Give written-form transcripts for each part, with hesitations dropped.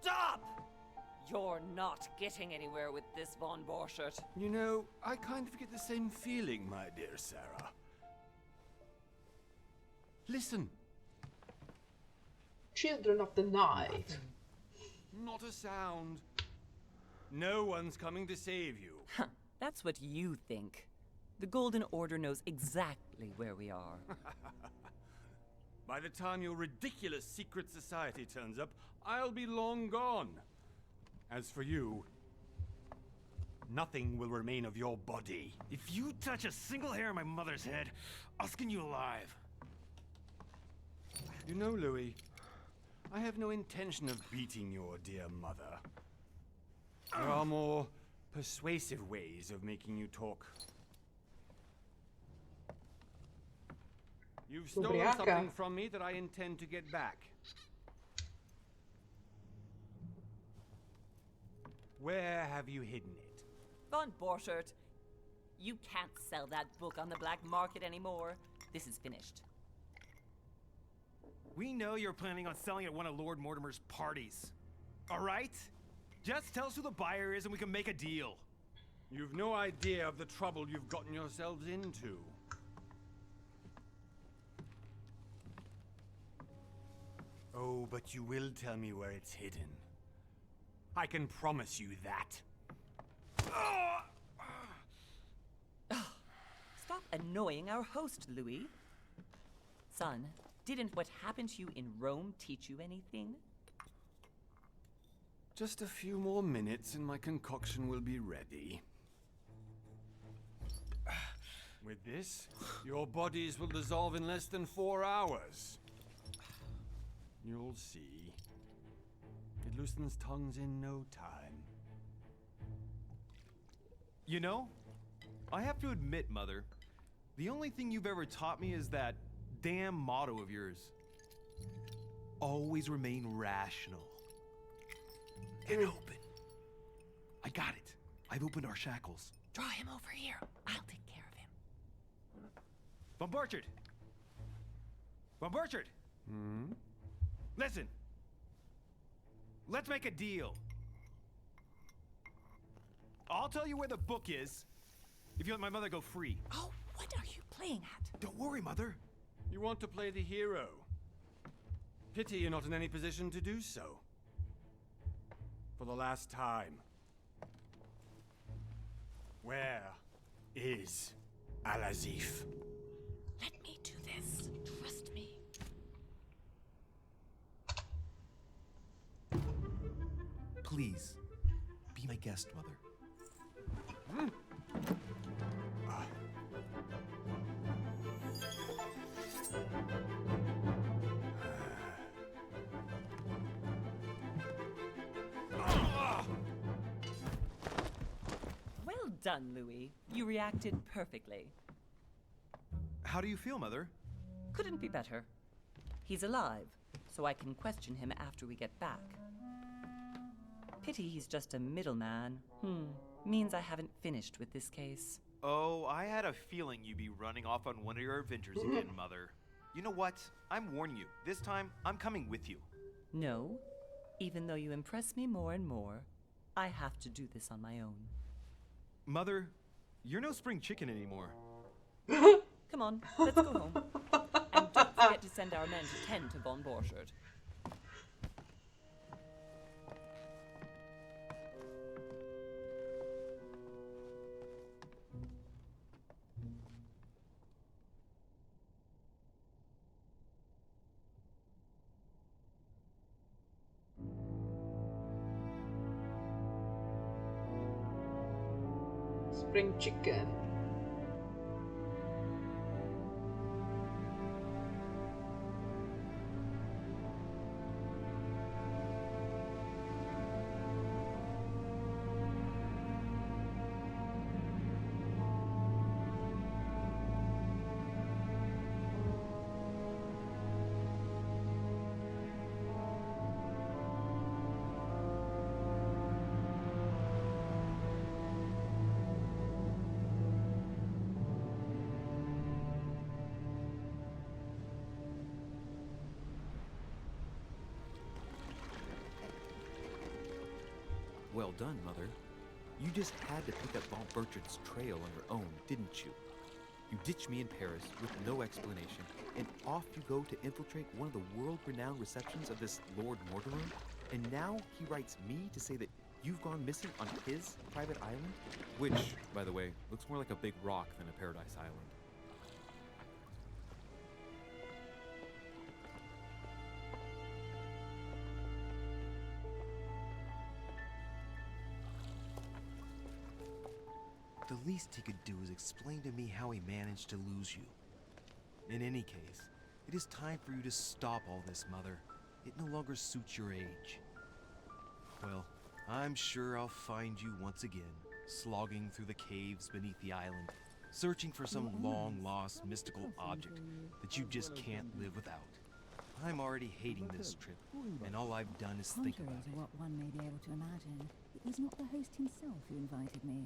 Stop! You're not getting anywhere with this, von Borchert. You know, I kind of get the same feeling, my dear Sarah. Listen. Children of the night. Not a sound. No one's coming to save you. That's what you think. The Golden Order knows exactly where we are. By the time your ridiculous secret society turns up, I'll be long gone. As for you, nothing will remain of your body. If you touch a single hair on my mother's head, I'll skin you alive. You know, Louis, I have no intention of beating your dear mother. There are more persuasive ways of making you talk. You've stolen something from me that I intend to get back. Where have you hidden it? Von Borchert, you can't sell that book on the black market anymore. This is finished. We know you're planning on selling at one of Lord Mortimer's parties. All right? Just tell us who the buyer is and we can make a deal. You've no idea of the trouble you've gotten yourselves into. Oh, but you will tell me where it's hidden. I can promise you that. Stop annoying our host, Louis. Son, didn't what happened to you in Rome teach you anything? Just a few more minutes and my concoction will be ready. With this, your bodies will dissolve in less than 4 hours. You'll see. It loosens tongues in no time. You know, I have to admit, Mother, the only thing you've ever taught me is that damn motto of yours. Always remain rational. And open. I got it. I've opened our shackles. Draw him over here. I'll take care of him. Von Borchert! Von Borchert! Hmm? Listen. Let's make a deal. I'll tell you where the book is if you let my mother go free. Oh, what are you playing at? Don't worry, Mother. You want to play the hero. Pity you're not in any position to do so. For the last time. Where is Al-Azif? Let me do this. Trust me. Please, be my guest, Mother. Well done, Louis. You reacted perfectly. How do you feel, Mother? Couldn't be better. He's alive, so I can question him after we get back. Pity he's just a middleman. Means I haven't finished with this case. Oh, I had a feeling you'd be running off on one of your adventures again, Mother. You know what? I'm warning you. This time, I'm coming with you. No, even though you impress me more and more, I have to do this on my own. Mother, you're no spring chicken anymore. Come on, let's go home. And don't forget to send our men to tend to von Borchert. Spring chicken. Well done, Mother. You just had to pick up Von Burchard's trail on your own, didn't you? You ditched me in Paris with no explanation, and off you go to infiltrate one of the world-renowned receptions of this Lord Mortimer? And now he writes me to say that you've gone missing on his private island? Which, by the way, looks more like a big rock than a paradise island. The least he could do is explain to me how he managed to lose you. In any case, it is time for you to stop all this, Mother. It no longer suits your age. Well, I'm sure I'll find you once again, slogging through the caves beneath the island, searching for some long-lost mystical object that you just can't live without. I'm already hating this trip, and all I've done is think Contrary about to it. what one may be able to imagine, it was not the host himself who invited me.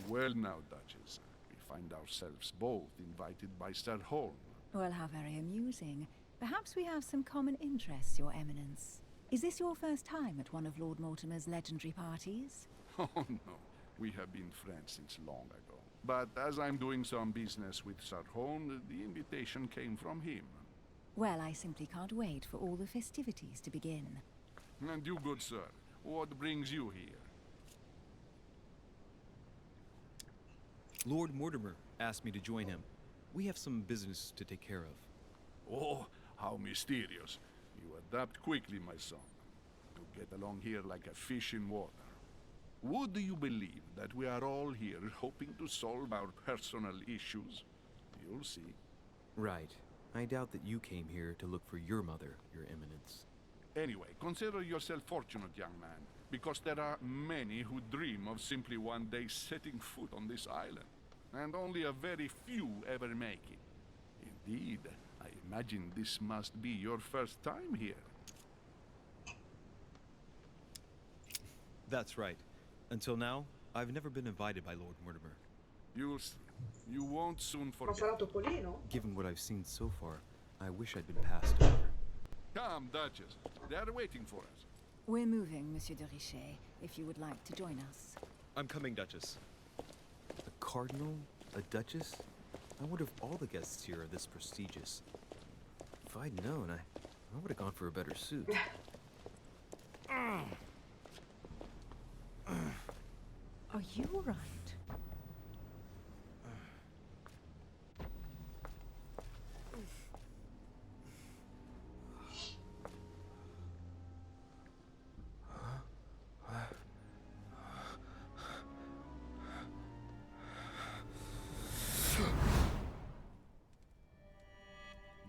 Well now, Duchess, we find ourselves both invited by Sir Holm. Well, how very amusing. Perhaps we have some common interests, Your Eminence. Is this your first time at one of Lord Mortimer's legendary parties? Oh no, we have been friends since long ago. But as I'm doing some business with Sir Holm, the invitation came from him. Well, I simply can't wait for all the festivities to begin. And you, good sir, what brings you here? Lord Mortimer asked me to join him. We have some business to take care of. Oh, how mysterious. You adapt quickly, my son. You get along here like a fish in water. Would you believe that we are all here hoping to solve our personal issues? You'll see. Right. I doubt that you came here to look for your mother, Your Eminence. Anyway, consider yourself fortunate, young man, because there are many who dream of simply one day setting foot on this island, and only a very few ever make it. Indeed, I imagine this must be your first time here. That's right. Until now, I've never been invited by Lord Mortimer. You'll see. You won't soon Ma forget. sarà Topolino? Given what I've seen so far, I wish I'd been passed over. Come, Duchess. They are waiting for us. We're moving, Monsieur de Richet, if you would like to join us. I'm coming, Duchess. A cardinal? A duchess? I wonder if all the guests here are this prestigious. If I'd known, I would have gone for a better suit. Are you all right?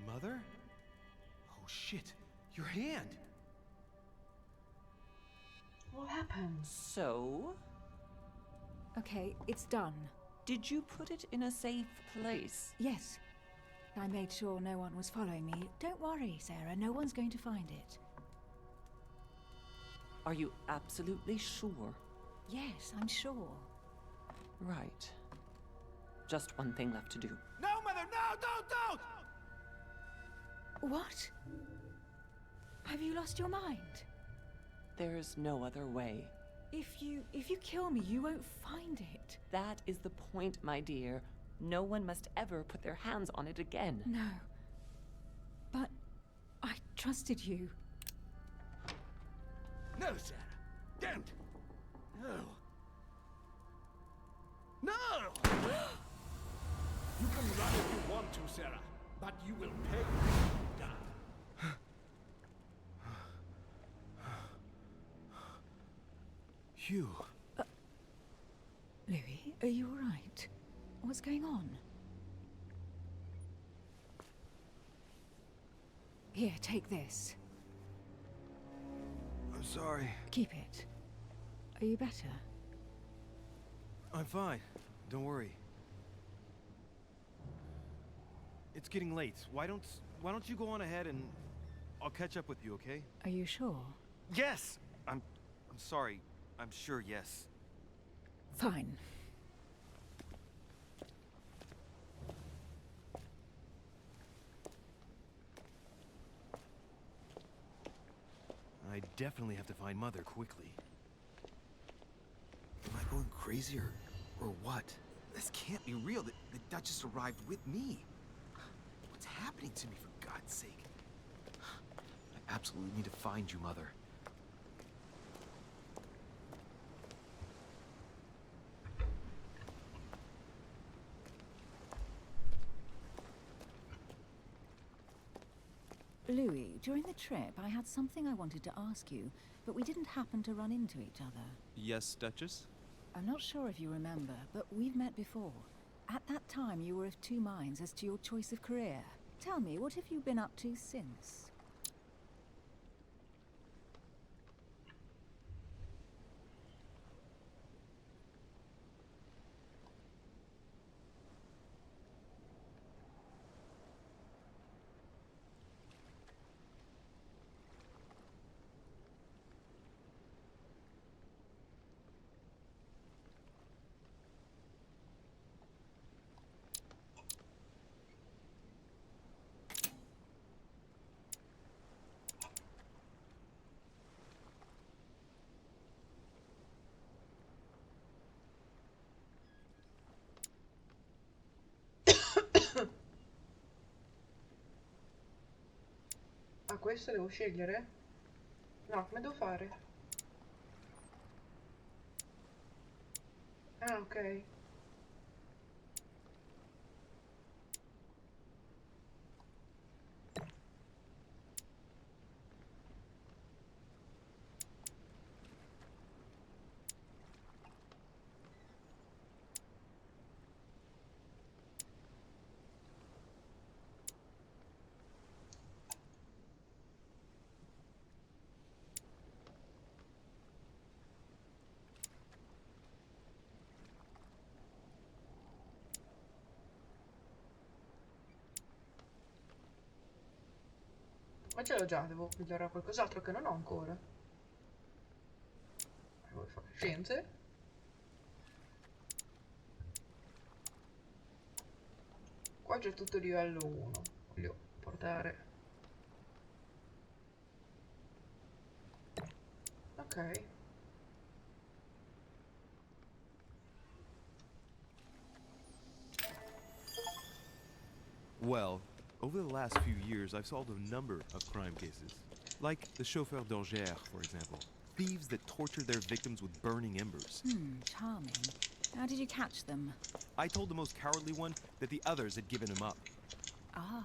Mother? Oh shit, your hand! What happened? So, Okay, it's done. did you put it in a safe place? Yes. I made sure no one was following me. Don't worry, Sarah, no one's going to find it. Are you absolutely sure? Yes, I'm sure. Right. Just one thing left to do. No, Mother, no, don't! What? Have you lost your mind? There's no other way. If you kill me, you won't find it. That is the point, my dear. No one must ever put their hands on it again. No. But I trusted you. No, Sarah. Don't. No. No! You can run if you want to, Sarah, but you will pay. Hugh. Louis, are you all right? What's going on? Here, take this. I'm sorry. Keep it. Are you better? I'm fine. Don't worry. It's getting late. Why don't you go on ahead and I'll catch up with you, okay? Are you sure? Yes! I'm sorry. I'm sure, yes. Fine. I definitely have to find Mother quickly. crazy or what? This can't be real. The Duchess arrived with me. What's happening to me, for God's sake? I absolutely need to find you, Mother. Louis, during the trip, I had something I wanted to ask you, but we didn't happen to run into each other. Yes, Duchess? I'm not sure if you remember, but we've met before. At that time, you were of two minds as to your choice of career. Tell me, what have you been up to since? Ah, questo devo scegliere? No, come devo fare? Ah, ok. Ma ce l'ho già, devo migliorare qualcos'altro che non ho ancora. Devo fare scienze. Qua c'è tutto livello 1. Voglio portare... Ok. Well, over the last few years, I've solved a number of crime cases. Like the chauffeur d'Angers, for example. Thieves that torture their victims with burning embers. Charming. How did you catch them? I told the most cowardly one that the others had given him up. Ah,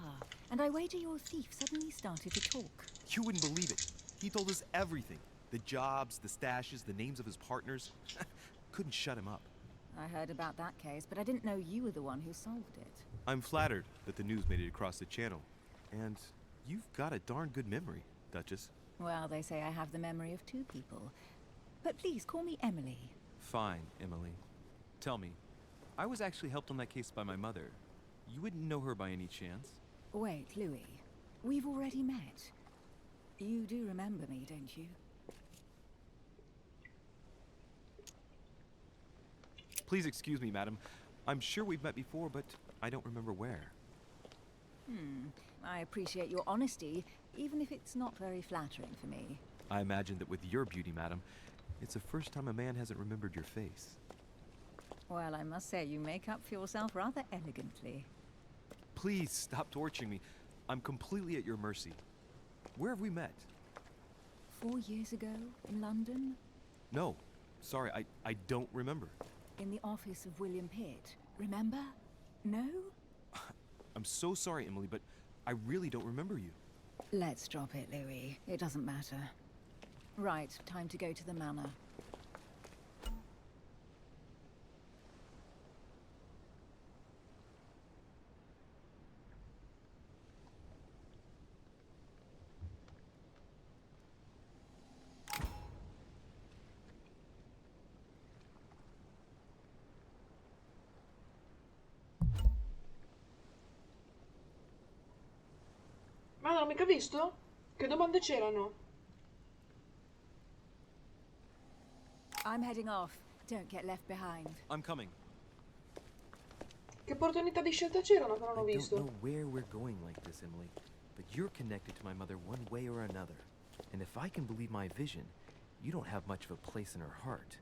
and I wager your thief suddenly started to talk. You wouldn't believe it. He told us everything. The jobs, the stashes, the names of his partners. Couldn't shut him up. I heard about that case, but I didn't know you were the one who solved it. I'm flattered that the news made it across the channel. And you've got a darn good memory, Duchess. Well, they say I have the memory of two people. But please, call me Emily. Fine, Emily. Tell me, I was actually helped on that case by my mother. You wouldn't know her by any chance? Wait, Louis. We've already met. You do remember me, don't you? Please excuse me, madam. I'm sure we've met before, but I don't remember where. I appreciate your honesty, even if it's not very flattering for me. I imagine that with your beauty, madam, it's the first time a man hasn't remembered your face. Well, I must say you make up for yourself rather elegantly. Please stop torturing me. I'm completely at your mercy. Where have we met? 4 years ago, in London, No. Sorry, I don't remember. in the office of William Pitt. Remember? No? I'm so sorry, Emily, but I really don't remember you. Let's drop it, Louis. It doesn't matter. Right, time to go to the manor. Ma non ho mica visto? Che domande c'erano? I'm heading off. Don't get left behind. I'm coming. Che opportunità di scelta c'erano che non ho I don't visto? know where we're going like this, Emily, but you're connected to my mother one way or another. And if I can believe my vision, you don't have much of a place in her heart.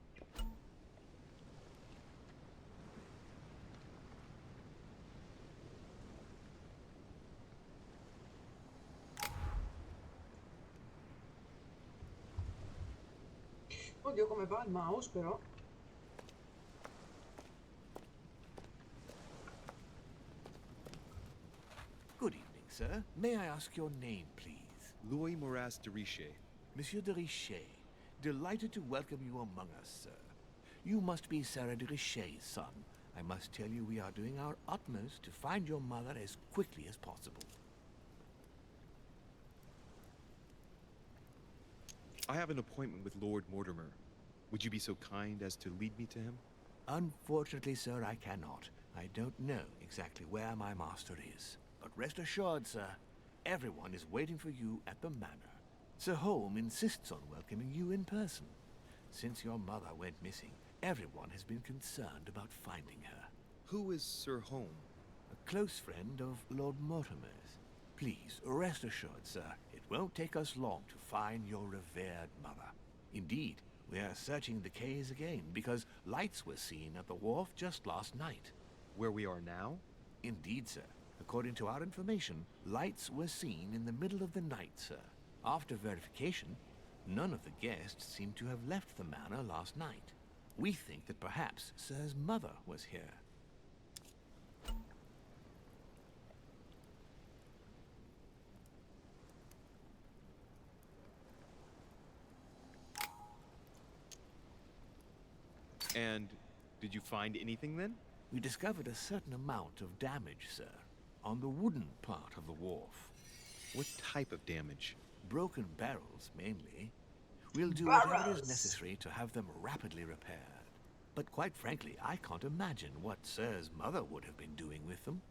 Oddio, come va il mouse però? Good evening, sir. May I ask your name, please? Louis Moras de Riche. Monsieur de Richet. Delighted to welcome you among us, sir. You must be Sarah de Richet's son. I must tell you we are doing our utmost to find your mother as quickly as possible. I have an appointment with Lord Mortimer. Would you be so kind as to lead me to him? Unfortunately, sir, I cannot. I don't know exactly where my master is. But rest assured, sir, everyone is waiting for you at the manor. Sir Holm insists on welcoming you in person. Since your mother went missing, everyone has been concerned about finding her. Who is Sir Holm? A close friend of Lord Mortimer's. Please, rest assured, sir, it won't take us long to find your revered mother. Indeed, we are searching the quays again because lights were seen at the wharf just last night. Where we are now? Indeed, sir. According to our information, lights were seen in the middle of the night, sir. After verification, none of the guests seem to have left the manor last night. We think that perhaps Sir's mother was here. And did you find anything then? We discovered a certain amount of damage, sir, on the wooden part of the wharf. What type of damage? Broken barrels, mainly. We'll do whatever is Barrels. necessary to have them rapidly repaired. But quite frankly, I can't imagine what Sir's mother would have been doing with them.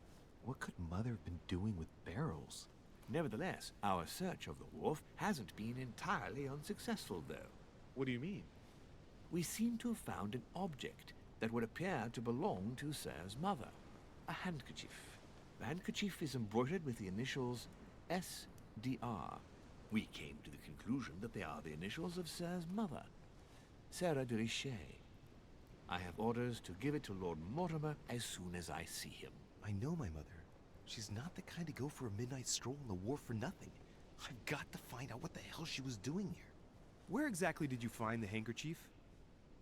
What could Mother have been doing with barrels? Nevertheless, our search of the wharf hasn't been entirely unsuccessful, though. What do you mean? We seem to have found an object that would appear to belong to Sir's mother. A handkerchief. The handkerchief is embroidered with the initials SDR. We came to the conclusion that they are the initials of Sir's mother, Sarah de Richet. I have orders to give it to Lord Mortimer as soon as I see him. I know my mother. She's not the kind to go for a midnight stroll on the wharf for nothing. I've got to find out what the hell she was doing here. Where exactly did you find the handkerchief?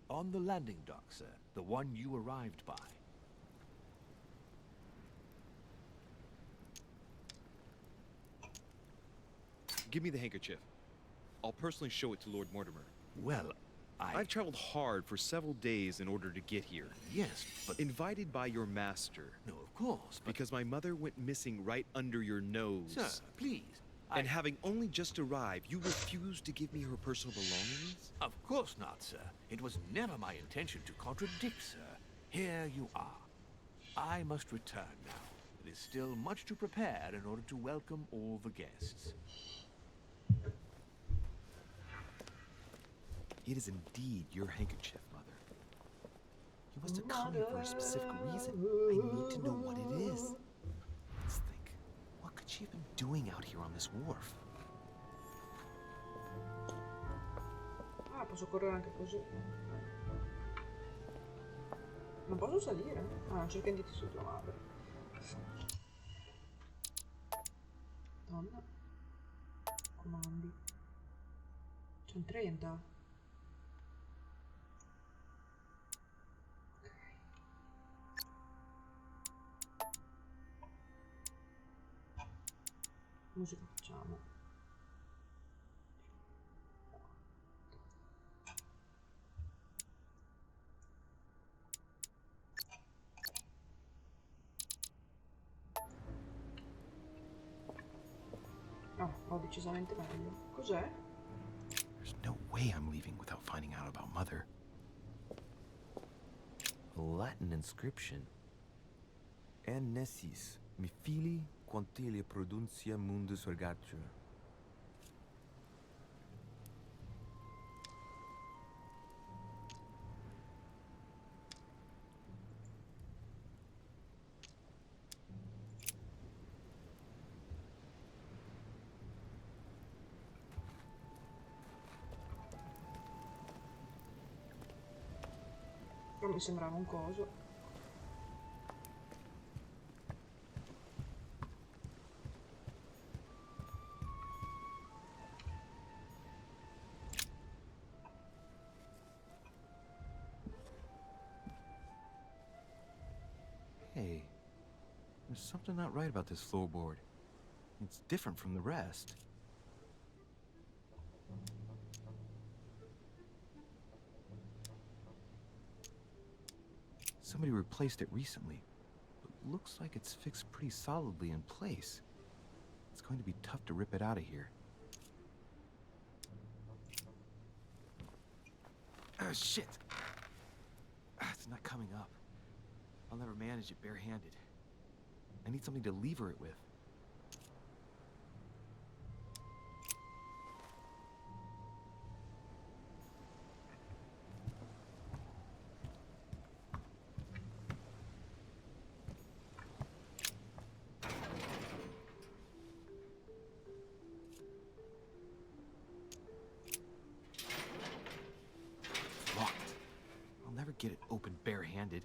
On the landing dock, sir. The one you arrived by. Give me the handkerchief. I'll personally show it to Lord Mortimer. Well, I've traveled hard for several days in order to get here. Yes, but... Invited by your master. No, of course, but... Because my mother went missing right under your nose. Sir, please. And having only just arrived, you refused to give me her personal belongings? Of course not, sir. It was never my intention to contradict, sir. Here you are. I must return now. It is still much to prepare in order to welcome all the guests. It is indeed your handkerchief, Mother. You must have come here for a specific reason. I need to know what it is. Let's think. What could she have been doing out here on this wharf? Ah, posso correre anche così. Non posso salire? Ah, cerca indizi su tua madre. Donna. Comandi. 130. Musica facciamo. Ah, va decisamente meglio. Cos'è? There's no way I'm leaving without finding out about Mother. A Latin inscription. En nessis, mi fili quantilia produncia mundus ergatur. Però mi sembrava un coso. There's something not right about this floorboard. It's different from the rest. Somebody replaced it recently, but looks like it's fixed pretty solidly in place. It's going to be tough to rip it out of here. Shit! It's not coming up. I'll never manage it barehanded. I need something to lever it with. Locked. I'll never get it open barehanded.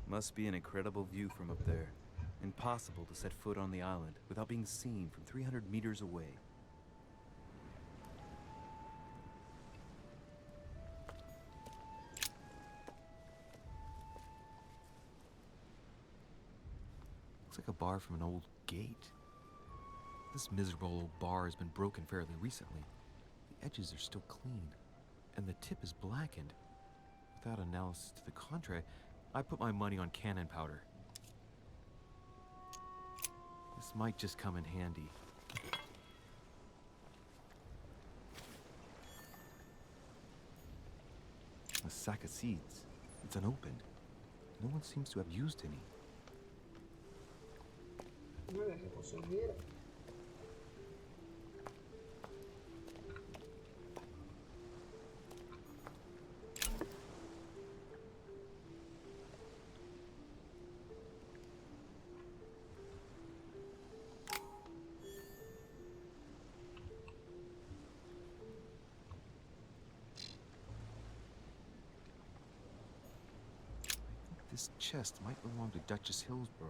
Must be an incredible view from up there. Impossible to set foot on the island without being seen from 300 meters away. Looks like a bar from an old gate. This miserable old bar has been broken fairly recently. The edges are still clean, and the tip is blackened. Without analysis to the contrary, I put my money on cannon powder. This might just come in handy. A sack of seeds. It's unopened. No one seems to have used any. Non è che posso dire. This chest might belong to Duchess Hillsborough.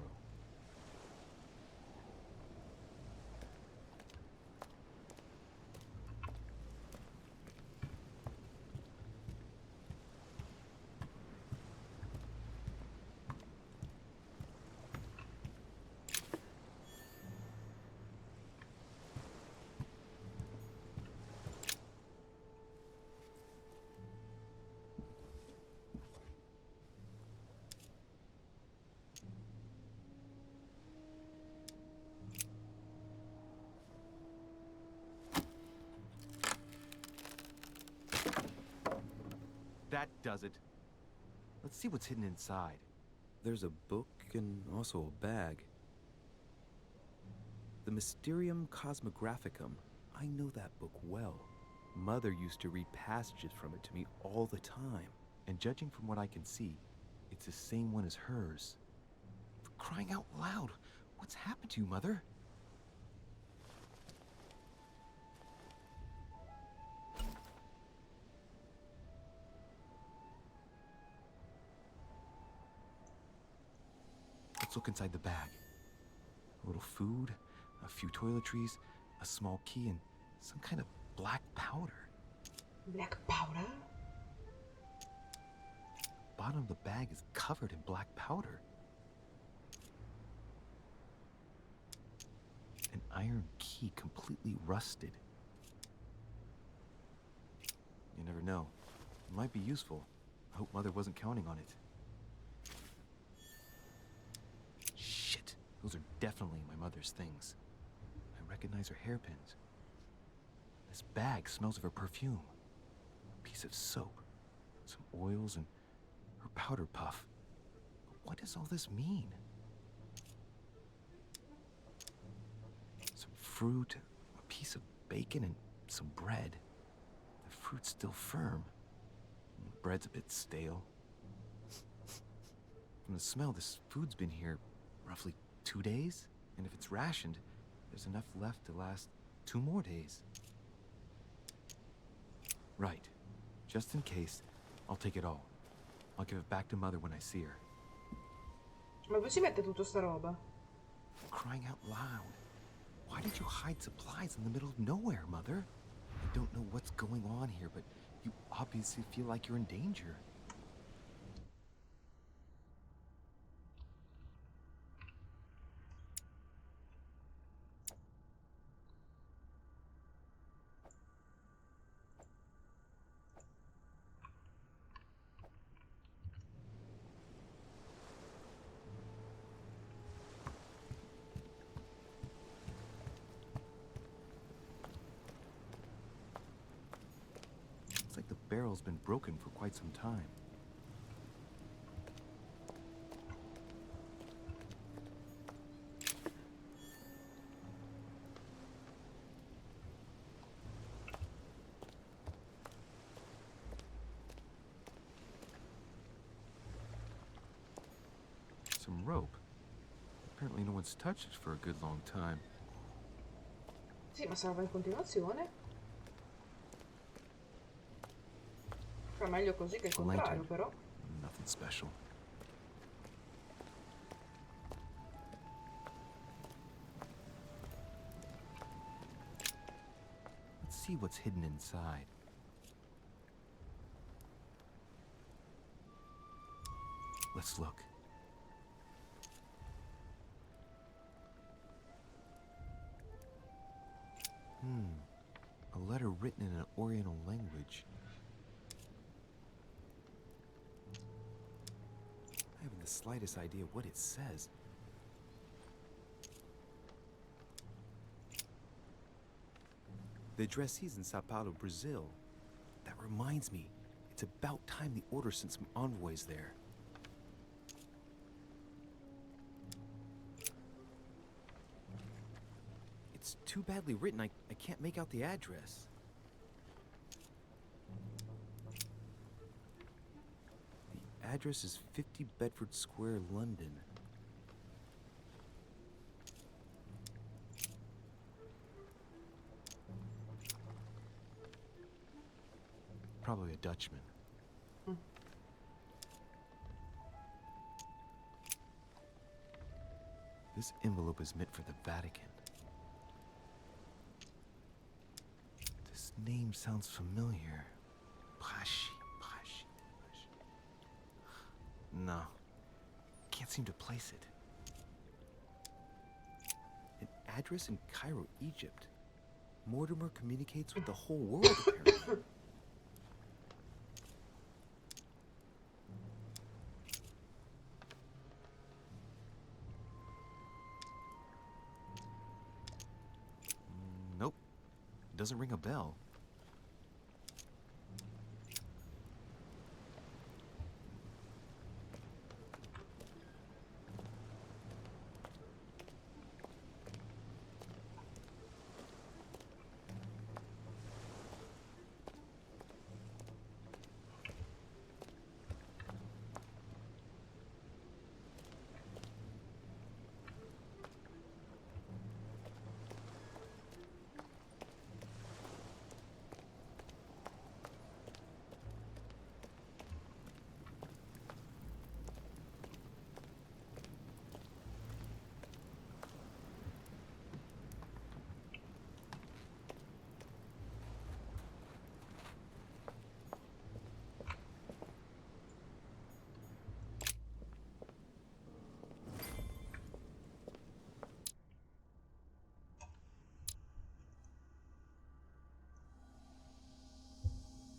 That does it. Let's see what's hidden inside. There's a book and also a bag. The Mysterium Cosmographicum. I know that book well. Mother used to read passages from it to me all the time. And judging from what I can see, it's the same one as hers. For crying out loud, what's happened to you, Mother? Let's look inside the bag. A little food, a few toiletries, a small key, and some kind of black powder. Black powder? The bottom of the bag is covered in black powder. An iron key completely rusted. You never know. It might be useful. I hope Mother wasn't counting on it. Shit! Those are definitely my mother's things. I recognize her hairpins. This bag smells of her perfume. A piece of soap, some oils, and her powder puff. What does all this mean? Some fruit, a piece of bacon, and some bread. The fruit's still firm. The bread's a bit stale. From the smell, this food's been here roughly 2 days. And if it's rationed, there's enough left to last 2 more days. Right. Just in case, I'll take it all. I'll give it back to Mother when I see her. Ma dove si mette tutta sta roba? Crying out loud. Why did you hide supplies in the middle of nowhere, Mother? I don't know what's going on here, but you obviously feel like you're in danger. It's like the barrel's been broken for quite some time. Some rope. Apparently no one's touched it for a good long time. Sì, ma se la va in continuazione? Fa meglio così che il A contrario, lantern. però. Nothing special. Let's see what's hidden inside. Let's look. A letter written in an Oriental language. I haven't the slightest idea what it says. The addressee's in Sao Paulo, Brazil. That reminds me, it's about time the Order sent some envoys there. It's too badly written, I can't make out the address. The address is 50 Bedford Square, London. Probably a Dutchman. This envelope is meant for the Vatican. This name sounds familiar. Pashi. No. Can't seem to place it. An address in Cairo, Egypt. Mortimer communicates with the whole world, apparently. Nope. Doesn't ring a bell.